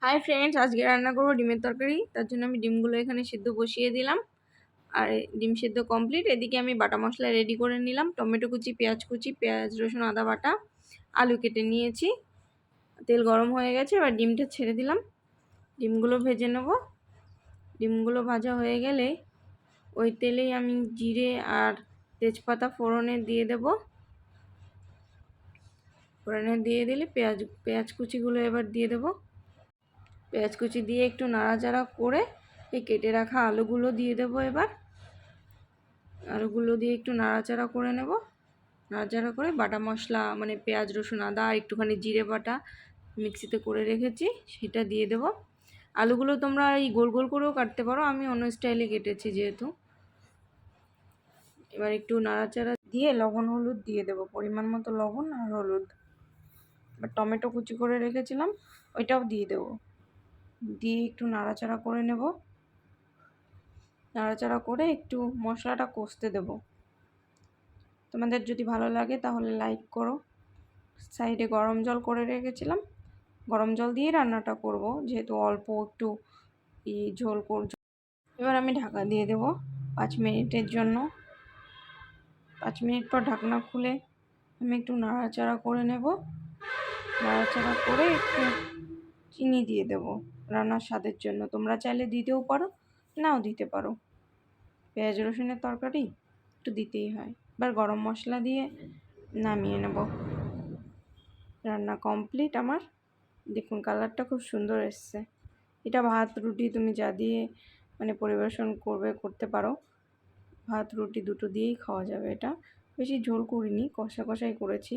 Hi friends, আজকে রান্না করবো ডিমের তরকারি। তার জন্য আমি ডিমগুলো এখানে সিদ্ধ বসিয়ে দিলাম। আর ডিম সিদ্ধ কমপ্লিট। এদিকে আমি বাটা মশলা রেডি করে নিলাম। টমেটো কুচি, পেঁয়াজ রসুন আদা বাটা, আলু কেটে নিয়েছি। তেল গরম হয়ে গেছে, এবার ডিমটা ছেড়ে দিলাম। ডিমগুলো ভেজে নেব। ডিমগুলো ভাজা হয়ে গেলে ওই তেলেই আমি জিরে আর তেজপাতা ফোড়নে দিয়ে দেব। ফোড়নে দিয়ে দিলে পেঁয়াজ কুচিগুলো এবার দিয়ে দেবো। পেঁয়াজ কুচি দিয়ে একটু নাড়াচাড়া করে এই কেটে রাখা আলুগুলো দিয়ে দেবো। এবার আলুগুলো দিয়ে একটু নাড়াচাড়া করে নেব। নাড়াচাড়া করে বাটা মশলা মানে পেঁয়াজ রসুন আদা আর একটুখানি জিরে বাটা মিক্সিতে করে রেখেছি সেটা দিয়ে দেব। আলুগুলো তোমরা এই গোল গোল করেও কাটতে পারো, আমি অন্য স্টাইলে কেটেছি যেহেতু। এবার একটু নাড়াচাড়া দিয়ে লবণ হলুদ দিয়ে দেব, পরিমাণ মতো লবণ আর হলুদ। এবার টমেটো কুচি করে রেখেছিলাম ওইটাও দিয়ে দেবো। দিয়ে একটু নাড়াচাড়া করে নেব। নাড়াচাড়া করে একটু মশলাটা কষতে দেব। তোমাদের যদি ভালো লাগে তাহলে লাইক করো। সাইডে গরম জল করে রেখেছিলাম, গরম জল দিয়ে রান্নাটা করব যেহেতু অল্প একটু ঝোল করব। এবার আমি ঢাকা দিয়ে দেব 5 মিনিটের জন্য। 5 মিনিট পর ঢাকনা খুলে আমি একটু নাড়াচাড়া করে নেব। নাড়াচাড়া করে একটু চিনি দিয়ে দেব রান্নার স্বাদের জন্য। তোমরা চাইলে দিতেও পারো, নাও দিতে পারো। পেঁয়াজ রসুনের তরকারি একটু দিতেই হয়। এবার গরম মশলা দিয়ে নামিয়ে নেব। রান্না কমপ্লিট আমার। দেখুন কালারটা খুব সুন্দর এসছে। এটা ভাত রুটি তুমি যা দিয়ে মানে পরিবেশন করতে পারো। ভাত রুটি দুটো দিয়েই খাওয়া যাবে। এটা বেশি ঝোল করিনি, কষা কষাই করেছি।